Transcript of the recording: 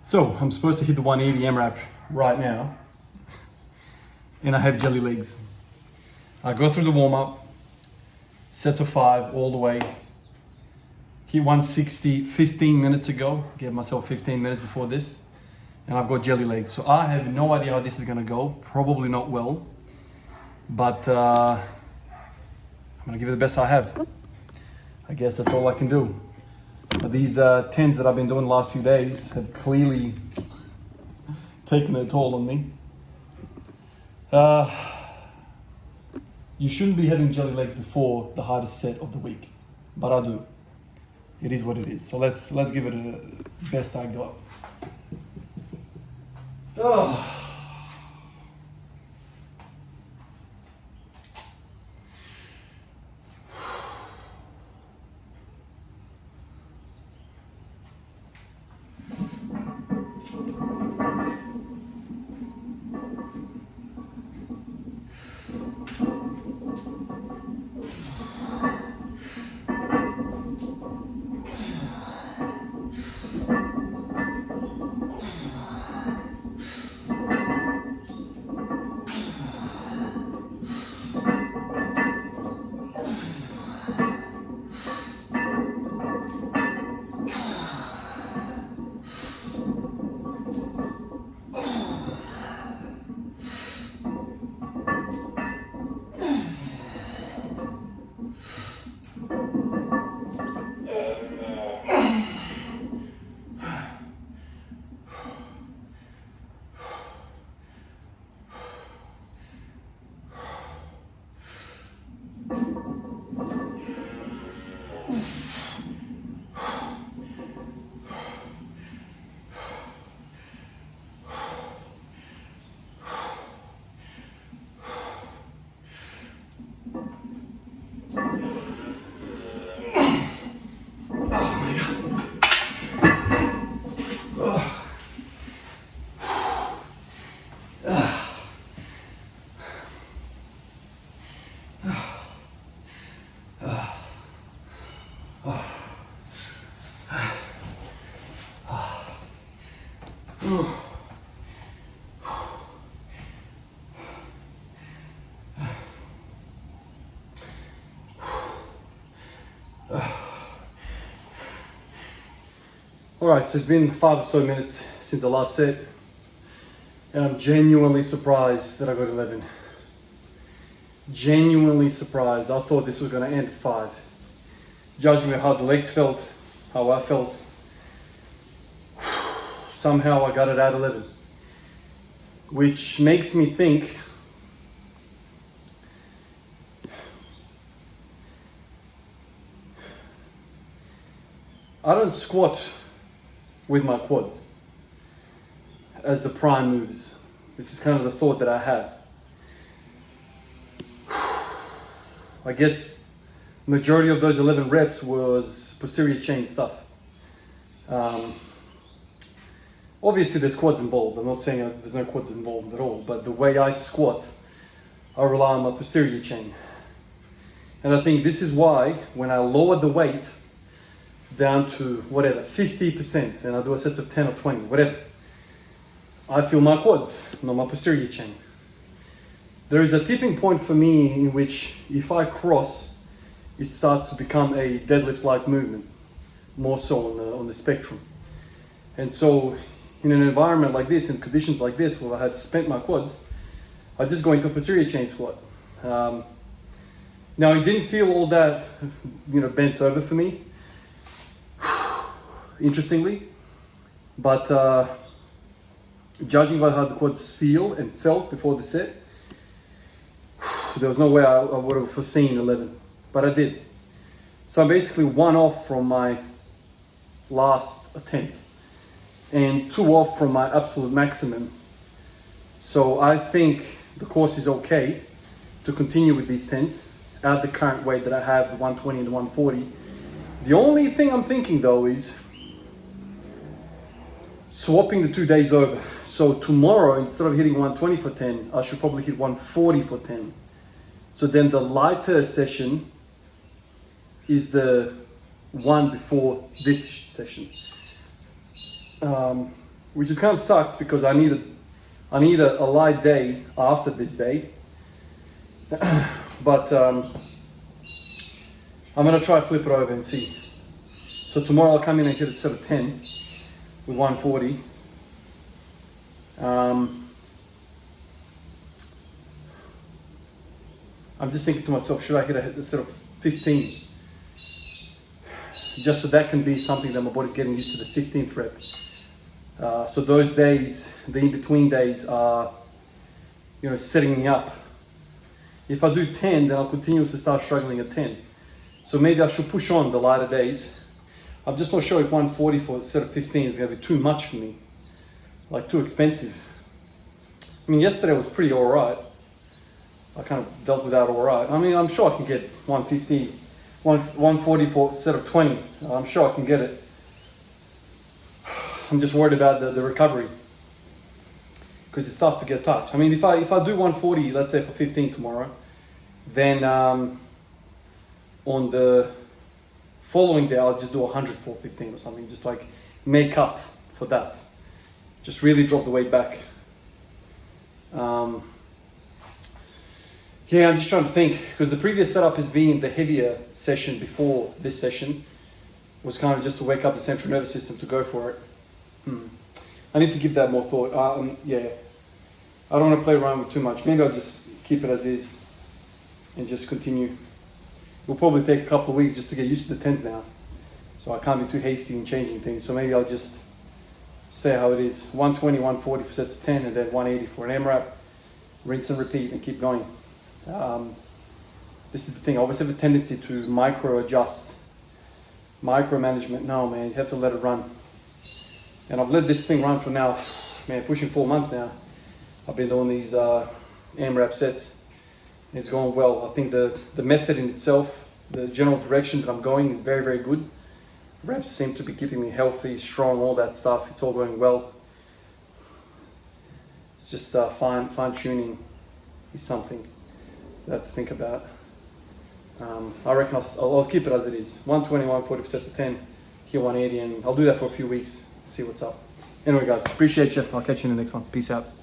So I'm supposed to hit the 180 MRAP right now, and I have jelly legs. I go through the warm up, sets of 5 all the way. Hit 160 15 minutes ago. Gave myself 15 minutes before this, and I've got jelly legs. So I have no idea how this is gonna go. Probably not well, but I'm gonna give it the best I have. I guess that's all I can do. But these 10s that I've been doing the last few days have clearly taken a toll on me. You shouldn't be having jelly legs before the hardest set of the week, but I do. It is what it is. So let's give it the best I got. Oh. Alright, so it's been 5 or so minutes since the last set, and I'm genuinely surprised that I got 11. Genuinely surprised. I thought this was going to end at 5. Judging by how the legs felt, how I felt, somehow I got it at 11. Which makes me think I don't squat with my quads as the prime moves. This is kind of the thought that I have. I guess majority of those 11 reps was posterior chain stuff. Obviously there's quads involved. I'm not saying there's no quads involved at all, but the way I squat, I rely on my posterior chain. And I think this is why when I lowered the weight down to whatever, 50%, and I do a set of 10 or 20, whatever, I feel my quads, not my posterior chain. There is a tipping point for me in which if I cross, it starts to become a deadlift-like movement, more so on the spectrum. And so in an environment like this, in conditions like this, where I had spent my quads, I just go into a posterior chain squat. Now it didn't feel all that, bent over for me, interestingly, but judging by how the quads feel and felt before the set, there was no way I would have foreseen 11, but I did. So I'm basically 1 off from my last attempt and 2 off from my absolute maximum. So I think the course is okay to continue with these 10s at the current weight that I have, the 120 and the 140. The only thing I'm thinking though is swapping the 2 days over. So tomorrow, instead of hitting 120 for 10, I should probably hit 140 for 10. So then the lighter session is the one before this session. which is kind of sucks because I need a light day after this day. But I'm gonna try flip it over and see. So tomorrow I'll come in and hit a set of 10 with 140. I'm just thinking to myself, should I hit a set of 15? Just so that can be something that my body's getting used to, the 15th rep. So those days, the in-between days are, setting me up. If I do 10, then I'll continuously start struggling at 10. So maybe I should push on the lighter days. I'm just not sure if 140 for a set of 15 is going to be too much for me. Like too expensive. I mean, yesterday was pretty alright. I kind of dealt with that alright. I mean, I'm sure I can get 150, 140 for a set of 20. I'm sure I can get it. I'm just worried about the recovery. Because it starts to get touched. I mean, if I do 140, let's say for 15 tomorrow, then on the following day, I'll just do 100 for 15 or something. Just like make up for that. Just really drop the weight back. Yeah, I'm just trying to think, because the previous setup has been the heavier session before this session was kind of just to wake up the central nervous system to go for it. I need to give that more thought. Yeah, I don't want to play around with too much. Maybe I'll just keep it as is and just continue. It will probably take a couple of weeks just to get used to the 10s now. So I can't be too hasty in changing things. So maybe I'll just stay how it is. 120, 140 for sets of 10 and then 180 for an AMRAP. Rinse and repeat and keep going. This is the thing. I always have a tendency to micro-adjust. Micromanagement. No, man, you have to let it run. And I've let this thing run for now, man, pushing 4 months now. I've been doing these AMRAP sets. It's going well. I think the method in itself, the general direction that I'm going is very, very good. Reps seem to be keeping me healthy, strong, all that stuff. It's all going well. It's just fine tuning is something that I have to think about. I reckon I'll keep it as it is. 120, 140 for sets of 10, here 180, and I'll do that for a few weeks. See what's up. Anyway, guys, appreciate you. I'll catch you in the next one. Peace out.